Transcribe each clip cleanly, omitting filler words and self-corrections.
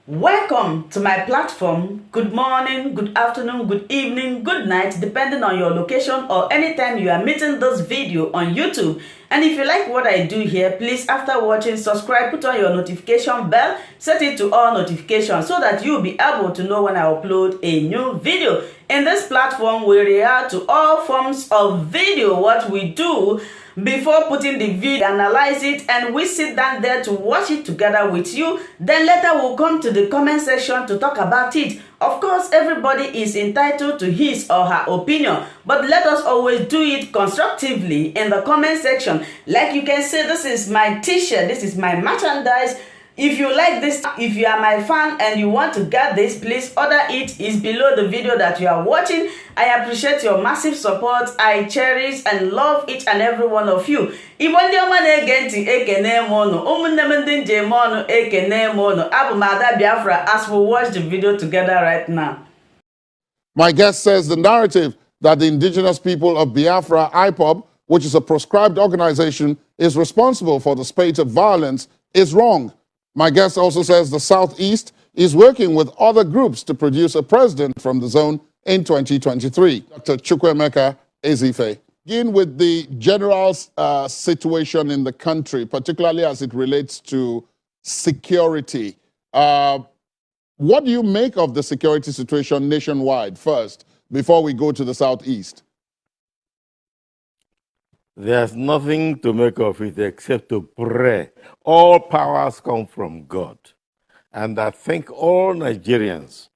Welcome to my platform. Good morning, good afternoon, good evening, good night, depending on your location or anytime you are meeting this video on YouTube. And if you like what I do here, please, after watching, subscribe, put on your notification bell, set it to all notifications so that you'll be able to know when I upload a new video. In this platform, we react to all forms of video. What we do before putting the video, analyze it, and we sit down there to watch it together with you. Then later we'll come to the comment section to talk about it. Of course, everybody is entitled to his or her opinion, but let us always do it constructively in the comment section. Like you can see, this is my t-shirt, this is my merchandise. If you like this, if you are my fan and you want to get this, please order it. It's below the video that you are watching. I appreciate your massive support. I cherish and love each and every one of you. As we watch the video together right now. My guest says the narrative that the indigenous people of Biafra, IPOB, which is a proscribed organization, is responsible for the spate of violence is wrong. My guest also says the Southeast is working with other groups to produce a president from the zone in 2023. Dr. Chukwuemeka Ezife. Begin with the general situation in the country, particularly as it relates to security. What do you make of the security situation nationwide first, before we go to the Southeast? There's nothing to make of it except to pray. All powers come from God. And I think all Nigerians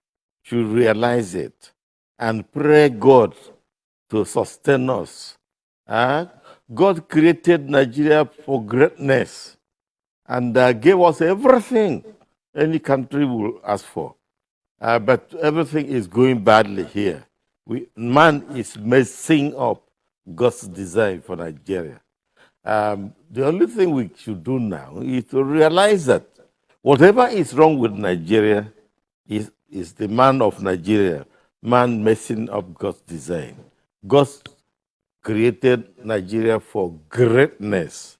should realize it and pray God to sustain us. God created Nigeria for greatness and gave us everything any country will ask for. But everything is going badly here. Man is messing up God's design for Nigeria. The only thing we should do now is to realize that whatever is wrong with Nigeria is the man of Nigeria, man messing up God's design. God created Nigeria for greatness.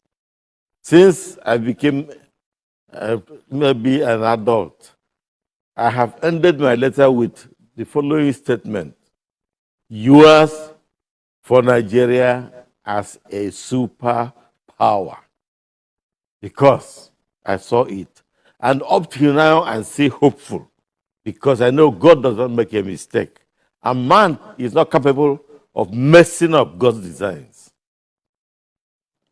Since I became maybe an adult, I have ended my letter with the following statement: yours for Nigeria as a superpower, because I saw it. And up till now, I'm still hopeful, because I know God does not make a mistake. And man is not capable of messing up God's designs.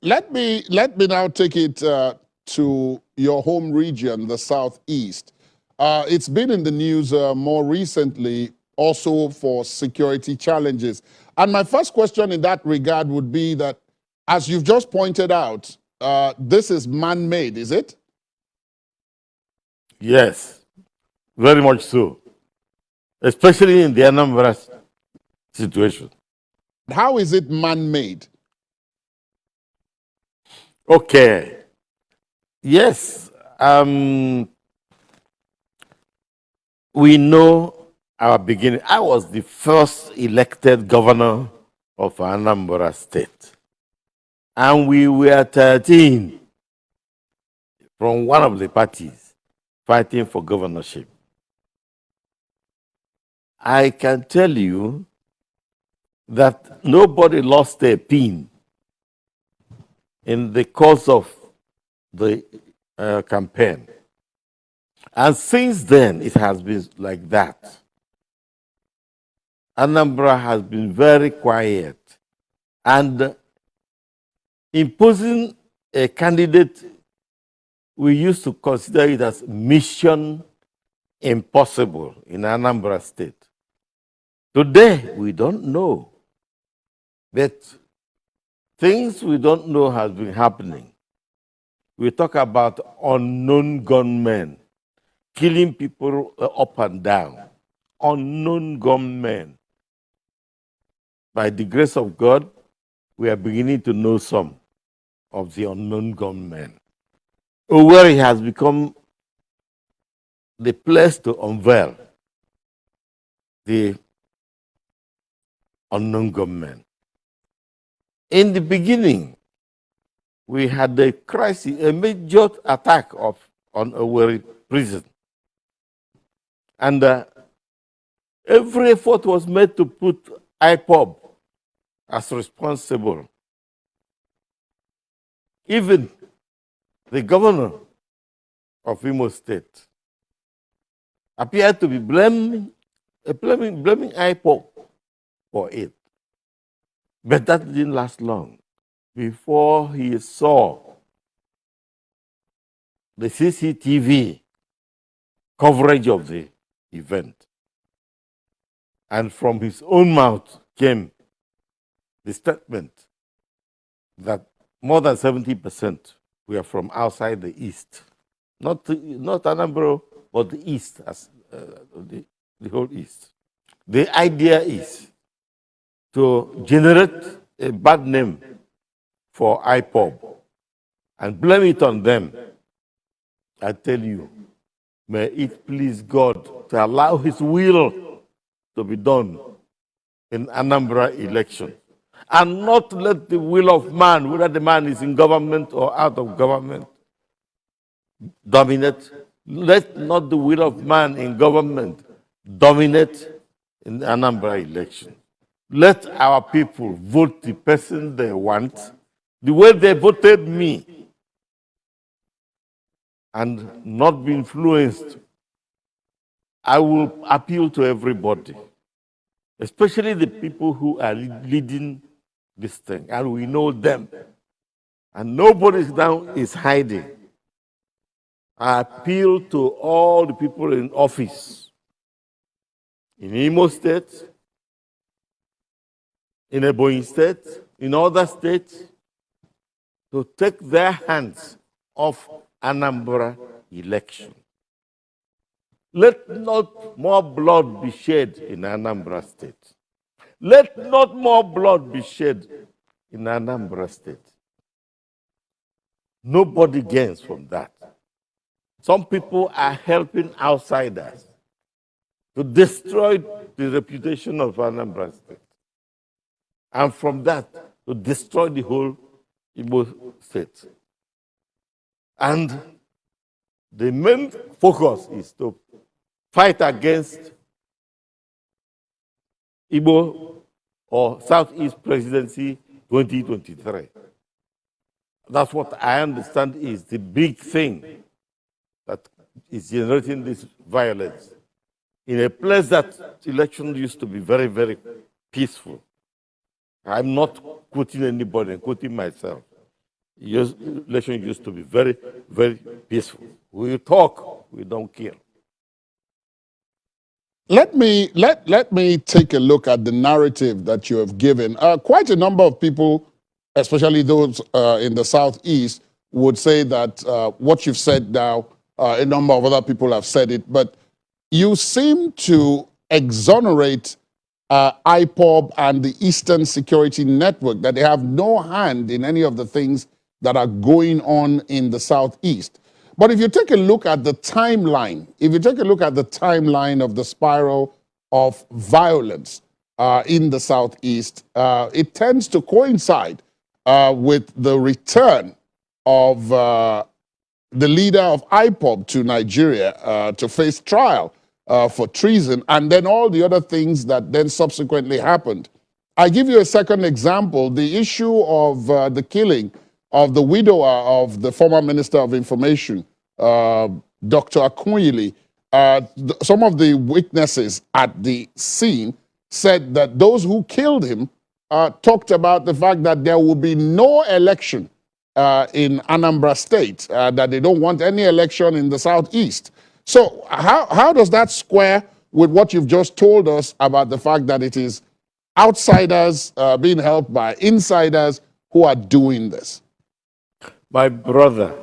Let me now take it to your home region, the Southeast. It's been in the news more recently, also for security challenges. And my first question in that regard would be that, as you've just pointed out, this is man-made, is it? Yes, very much so, especially in the Anambra situation. How is it man-made? Okay. Yes, we know our beginning. I was the first elected governor of Anambra State. And we were 13 from one of the parties fighting for governorship. I can tell you that nobody lost a pin in the course of the campaign. And since then, it has been like that. Anambra has been very quiet, and imposing a candidate, we used to consider it as mission impossible in Anambra State. Today, we don't know, but things we don't know has been happening. We talk about unknown gunmen killing people up and down. Unknown gunmen. By the grace of God, we are beginning to know some of the unknown gunmen. Owerri has become the place to unveil the unknown gunmen. In the beginning, we had a crisis, a major attack on Owerri prison. And every effort was made to put IPOB as responsible. Even the governor of Imo State appeared to be blaming IPOB for it. But that didn't last long before he saw the CCTV coverage of the event. And from his own mouth came the statement that more than 70% were from outside the East. Not Anambra, but the East, as the whole East. The idea is to generate a bad name for IPOB and blame it on them. I tell you, may it please God to allow his will to be done in Anambra election, and not let the will of man, whether the man is in government or out of government, dominate. Let not the will of man in government dominate in the Anambra election. Let our people vote the person they want, the way they voted me, and not be influenced. I will appeal to everybody, especially the people who are leading this thing, and we know them. And nobody now is hiding. I appeal to all the people in office in Imo State, in Ebonyi State, in other states, to take their hands off Anambra election. Let not more blood be shed in Anambra State. Let not more blood be shed in Anambra State. Nobody gains from that. Some people are helping outsiders to destroy the reputation of Anambra State. And from that, to destroy the whole Igbo state. And the main focus is to fight against Igbo or Southeast Presidency 2023. That's what I understand is the big thing that is generating this violence. In a place that election used to be very, very peaceful. I'm not quoting anybody, I'm quoting myself. Election used to be very, very peaceful. We talk, we don't kill. Let me take a look at the narrative that you have given. Quite a number of people, especially those in the Southeast, would say that what you've said now, a number of other people have said it, but you seem to exonerate IPOB and the Eastern Security Network, that they have no hand in any of the things that are going on in the Southeast. But if you take a look at the timeline, of the spiral of violence in the Southeast, it tends to coincide with the return of the leader of IPOB to Nigeria to face trial for treason, and then all the other things that then subsequently happened. I give you a second example, the issue of the killing of the widower of the former Minister of Information, Dr. Akunyili. Some of the witnesses at the scene said that those who killed him talked about the fact that there will be no election in Anambra State, that they don't want any election in the Southeast. So how does that square with what you've just told us about the fact that it is outsiders being helped by insiders who are doing this? My brother,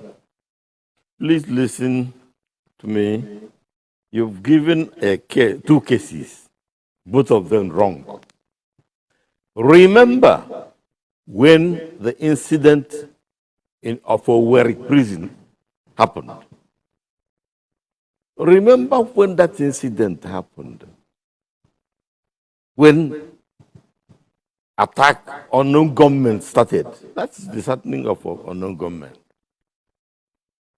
please listen to me. You've given two cases, both of them wrong. Remember when the incident of Owerri prison happened. Remember when that incident happened? When attack on Ûnknown government started. That's the starting of Ûnknown government.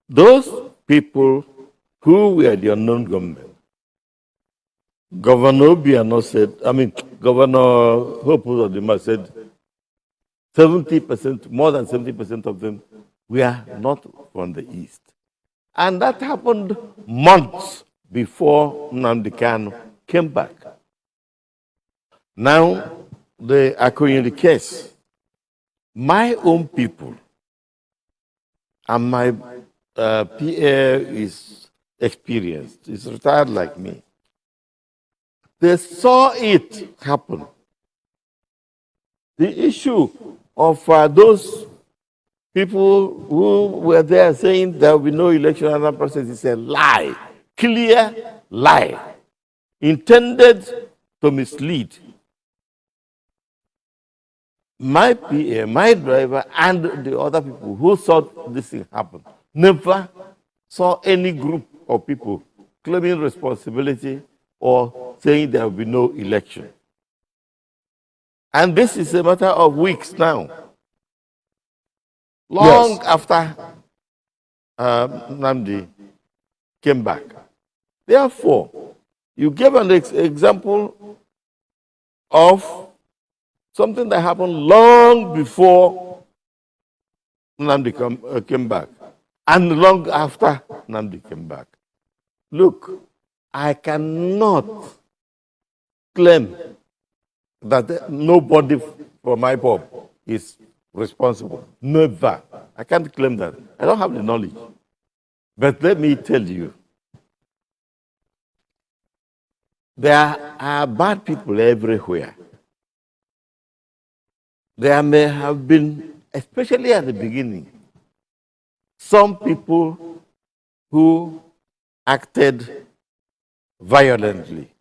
Those people who were the Ûnknown government Governor Obiano said, Governor Hope Uzodinma said 70%, more than 70% of them were not from the East. And that happened months before Nnamdi Kanu came back. Now, the Akoyini case, my own people and my PA is experienced, is retired like me. They saw it happen. The issue of those people who were there saying there will be no election and that process is a lie, clear lie, intended to mislead. My PA, my driver, and the other people who saw this thing happen never saw any group of people claiming responsibility or saying there will be no election. And this is a matter of weeks now. Long Yes. after Nnamdi came back. Therefore, you gave an example of something that happened long before Nnamdi came back and long after Nnamdi came back. Look, I cannot claim that nobody from IPOB is responsible. Never. I can't claim that. I don't have the knowledge. But let me tell you, there are bad people everywhere. There may have been, especially at the beginning, some people who acted violently.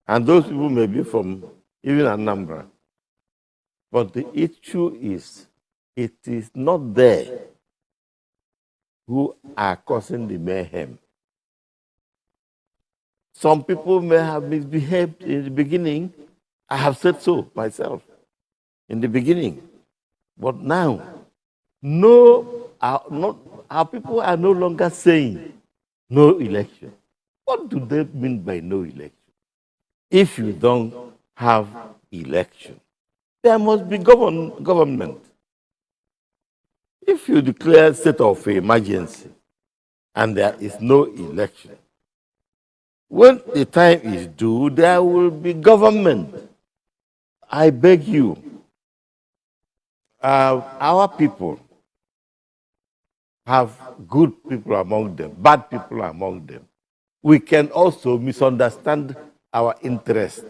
And those people may be from even Anambra. But the issue is, it is not there who are causing the mayhem. Some people may have misbehaved in the beginning. I have said so myself in the beginning. But now, our people are no longer saying no election. What do they mean by no election? If you don't have election, there must be government. If you declare state of emergency and there is no election, when the time is due, there will be government. I beg you, our people have good people among them, bad people among them. We can also misunderstand our interest.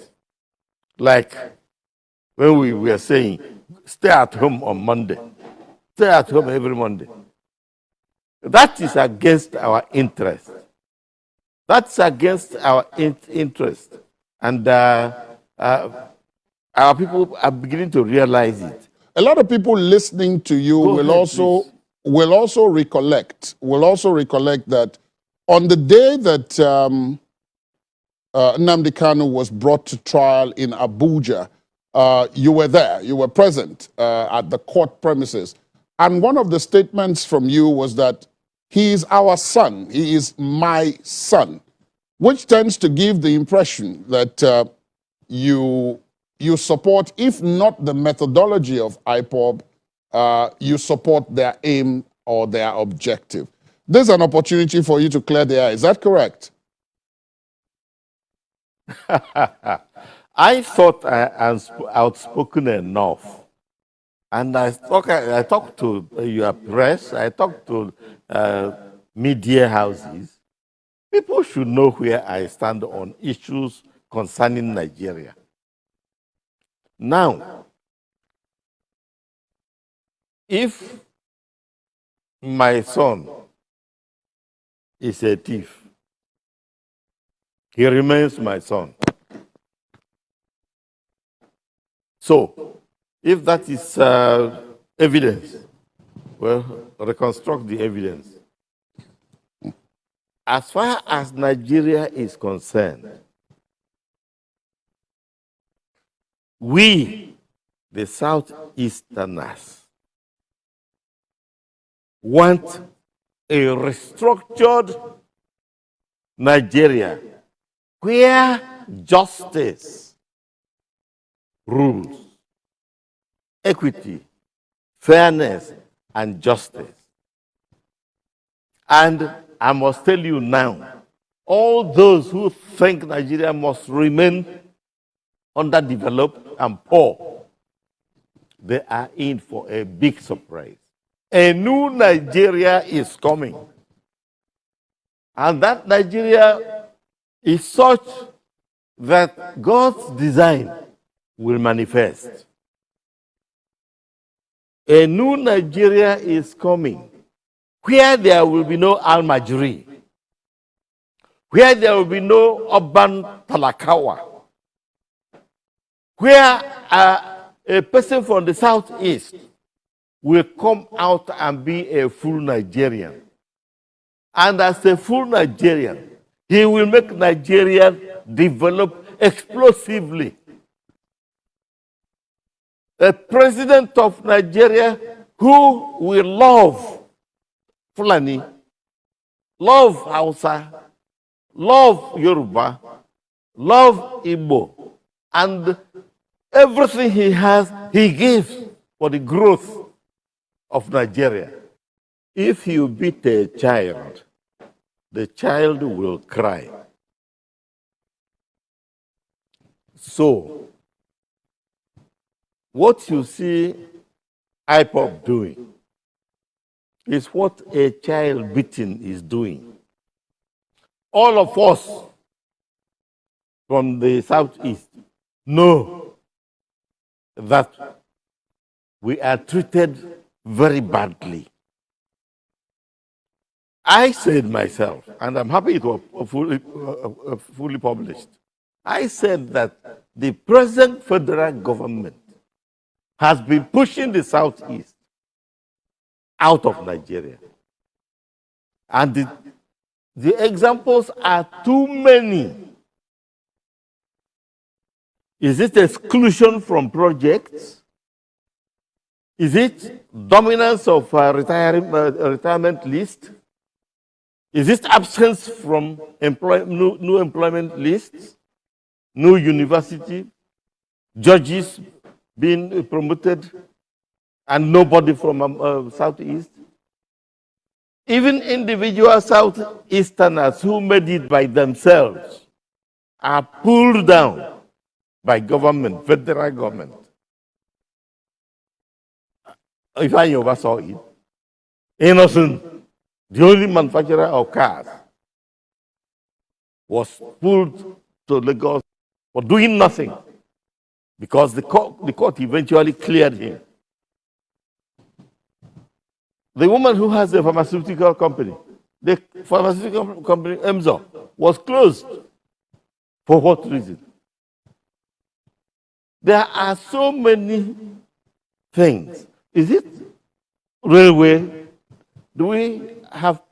Like when we were saying, stay at home on Monday, stay at home every Monday. That is against our interest. That's against our interest. And our people are beginning to realize it. A lot of people listening to you will also recollect that on the day that Nnamdi Kanu was brought to trial in Abuja, you were there, you were present at the court premises. And one of the statements from you was that he is our son, he is my son, which tends to give the impression that you support, if not the methodology of IPOB, you support their aim or their objective. There's an opportunity for you to clear the air. Is that correct? I thought I was outspoken enough. And I talked to your press, I talked to media houses. People should know where I stand on issues concerning Nigeria. Now, if my son is a thief, he remains my son. So, if that is evidence, well, reconstruct the evidence. As far as Nigeria is concerned, we, the Southeasterners, want a restructured Nigeria where justice rules, equity, fairness, and justice. And I must tell you now, all those who think Nigeria must remain underdeveloped and poor, they are in for a big surprise. A new Nigeria is coming. And that Nigeria is such that God's design will manifest. A new Nigeria is coming where there will be no Almajiri, where there will be no urban talakawa, where a person from the southeast will come out and be a full Nigerian. And as a full Nigerian, he will make Nigeria develop explosively. A president of Nigeria who will love Fulani, love Hausa, love Yoruba, love Igbo, and everything he has, he gives for the growth of Nigeria. If you beat a child, the child will cry. So, what you see IPOP doing is what a child beating is doing. All of us from the southeast know that we are treated very badly. I said myself, and I'm happy it was fully published, I said that the present federal government has been pushing the southeast out of Nigeria. And the examples are too many. Is it exclusion from projects? Is it dominance of retirement list? Is it absence from new employment lists? New university? Judges being promoted and nobody from Southeast? Even individual Southeasterners who made it by themselves are pulled down by government, federal government. If I ever saw it, Innocent, the only manufacturer of cars, was pulled to Lagos for doing nothing because the court eventually cleared him. The woman who has a pharmaceutical company, the pharmaceutical company, Emzo, was closed. For what reason? There are so many things. Is it railway? Do we have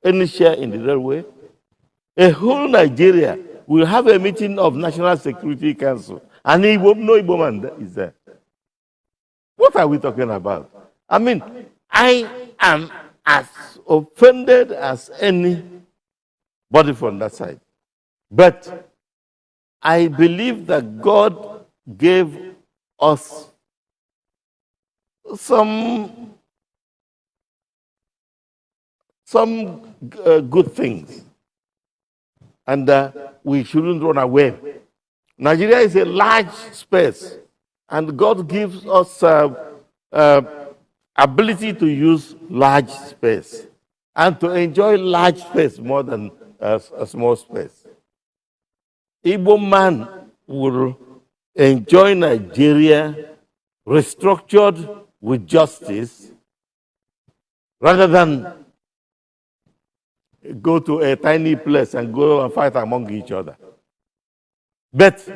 any share in the railway? A whole Nigeria will have a meeting of National Security Council, and no Igbo man is there. What are we talking about? I mean, I am as offended as anybody from that side. But I believe that God gave us some good things. And we shouldn't run away. Nigeria is a large space, and God gives us ability to use large space and to enjoy large space more than a small space. Igbo man will enjoy Nigeria restructured with justice rather than go to a tiny place and go and fight among each other. But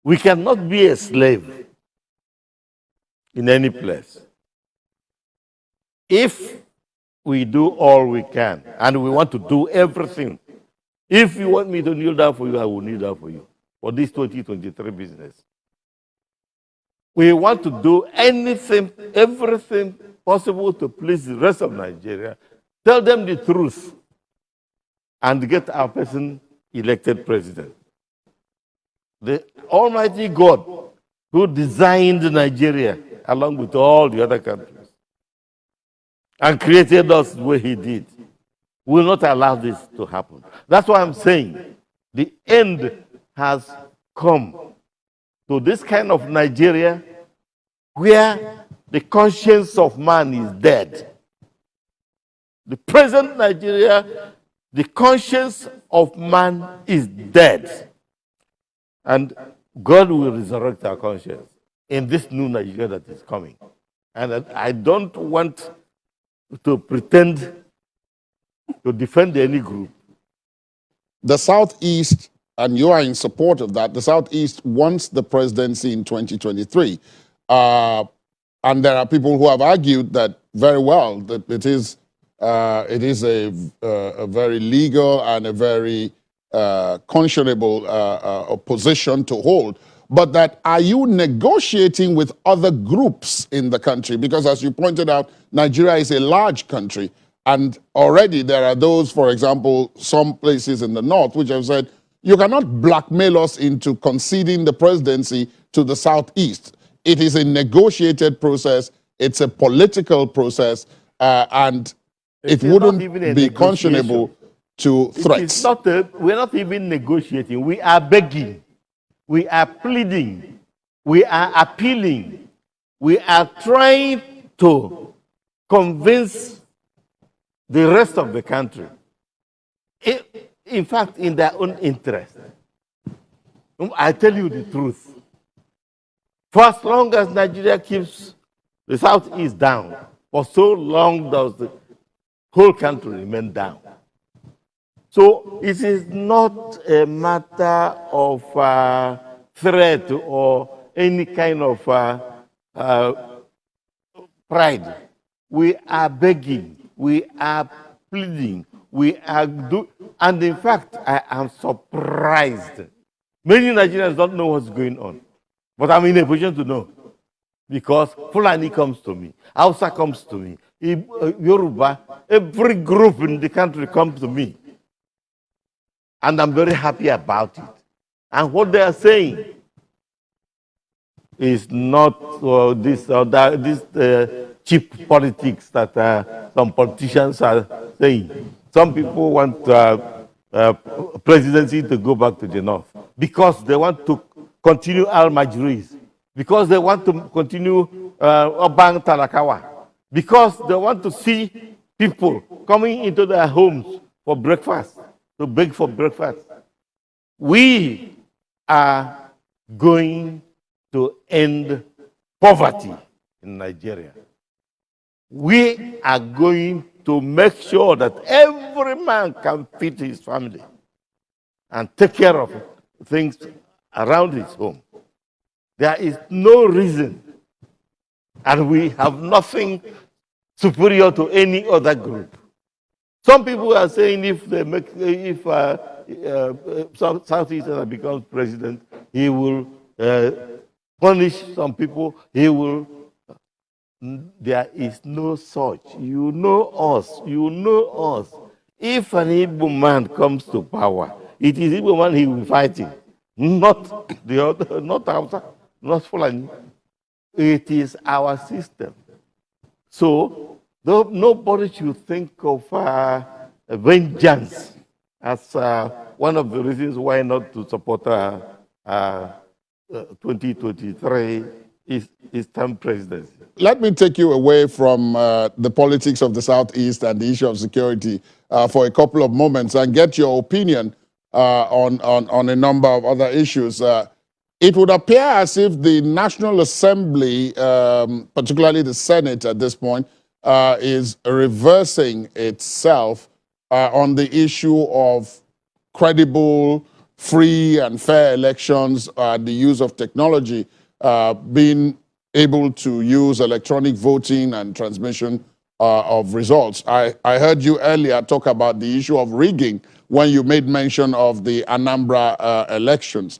we cannot be a slave in any place. If we do all we can, and we want to do everything, if you want me to kneel down for you, I will kneel down for you for this 2023 business. We want to do anything, everything possible to please the rest of Nigeria, tell them the truth, and get our person elected president. The Almighty God who designed Nigeria along with all the other countries and created us the way he did will not allow this to happen. That's why I'm saying the end has come to this kind of Nigeria where the conscience of man is dead. The present Nigeria, the conscience of man is dead. And God will resurrect our conscience in this new Nigeria that is coming. And I don't want to pretend to defend any group. The Southeast, and you are in support of that, the Southeast wants the presidency in 2023. And there are people who have argued that very well that it is a very legal and a very conscionable position to hold. But that, are you negotiating with other groups in the country? Because as you pointed out, Nigeria is a large country. And already there are those, for example, some places in the north, which have said, you cannot blackmail us into conceding the presidency to the Southeast. It is a negotiated process. It's a political process. And it wouldn't be conscionable to threats. We're not even negotiating. We are begging. We are pleading. We are appealing. We are trying to convince the rest of the country, in fact, in their own interest. I tell you the truth. For as long as Nigeria keeps the Southeast down, for so long does the whole country remain down. So it is not a matter of threat or any kind of pride. We are begging. We are pleading. We are and in fact, I am surprised. Many Nigerians don't know what's going on, but I'm in a position to know because Fulani comes to me, Hausa comes to me, Yoruba, every group in the country comes to me, and I'm very happy about it. And what they are saying is not this or that, this cheap politics that some politicians are saying. Some people want presidency to go back to the north because they want to continue al-Majris, because they want to continue Obang Talakawa, because they want to see people coming into their homes for breakfast, to beg for breakfast. We are going to end poverty in Nigeria. We are going to make sure that every man can feed his family and take care of things around his home. There is no reason, and we have nothing superior to any other group. Some people are saying if Southeastern becomes president, he will punish some people, he will. There is no such. You know us. You know us. If an Igbo man comes to power, it is Igbo man he will be fighting, not the other, not Hausa, not Fulani. It is our system. So nobody should think of vengeance as one of the reasons why not to support 2023 Eastern presidency. Let me take you away from the politics of the Southeast and the issue of security for a couple of moments and get your opinion on a number of other issues. It would appear as if the National Assembly, particularly the Senate at this point, is reversing itself on the issue of credible, free and fair elections, the use of technology, being able to use electronic voting and transmission of results. I heard you earlier talk about the issue of rigging when you made mention of the Anambra elections.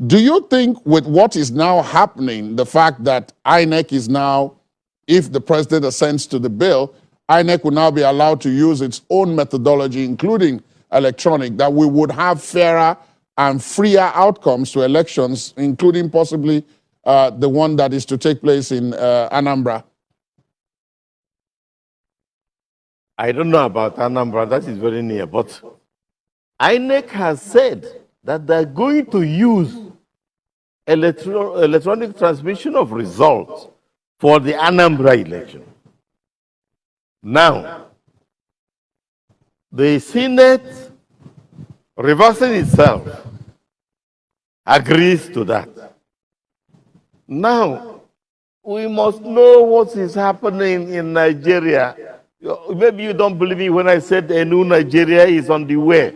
Do you think with what is now happening, the fact that INEC is now, if the president assents to the bill, INEC will now be allowed to use its own methodology, including electronic, that we would have fairer and freer outcomes to elections, including possibly the one that is to take place in Anambra? I don't know about Anambra, that is very near, but INEC has said that they're going to use electronic transmission of results for the Anambra election. Now, the Senate, reversing itself, agrees to that. Now, we must know what is happening in Nigeria. Maybe you don't believe me when I said a new Nigeria is on the way.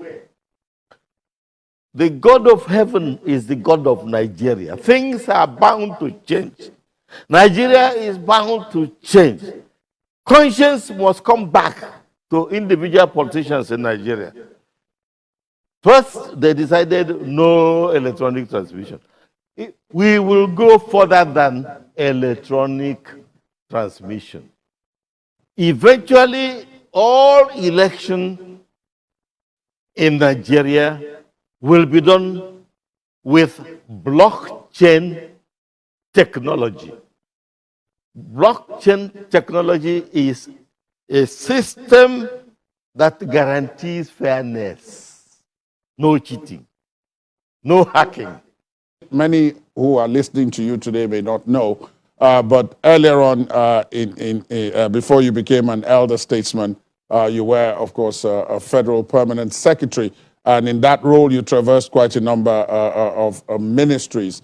The God of heaven is the God of Nigeria. Things are bound to change. Nigeria is bound to change. Conscience must come back to individual politicians in Nigeria. First, they decided no electronic transmission. We will go further than electronic transmission. Eventually, all election in Nigeria will be done with blockchain technology. Blockchain technology is a system that guarantees fairness, no cheating, no hacking. Many who are listening to you today may not know, but earlier on, before you became an elder statesman, you were, of course, a federal permanent secretary. And in that role, you traversed quite a number of ministries.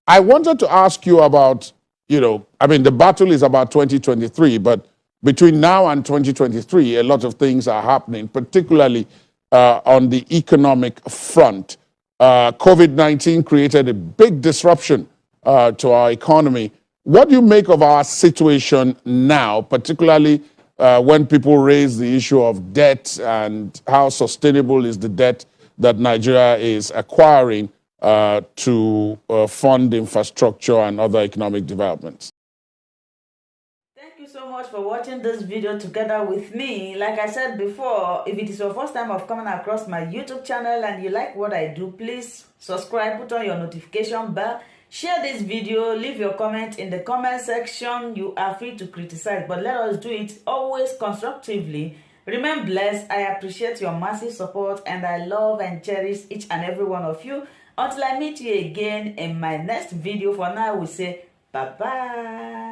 I wanted to ask you about, the battle is about 2023, but between now and 2023, a lot of things are happening, particularly on the economic front. COVID-19 created a big disruption to our economy. What do you make of our situation now, particularly when people raise the issue of debt and how sustainable is the debt that Nigeria is acquiring to fund infrastructure and other economic developments? Thank you so much for watching this video together with me. Like I said before, if it is your first time of coming across my YouTube channel and you like what I do, please subscribe, put on your notification bell, share this video, leave your comment in the comment section. You are free to criticize, but let us do it always constructively. Remain blessed. I appreciate your massive support and I love and cherish each and every one of you. Until I meet you again in my next video, for now we say bye-bye.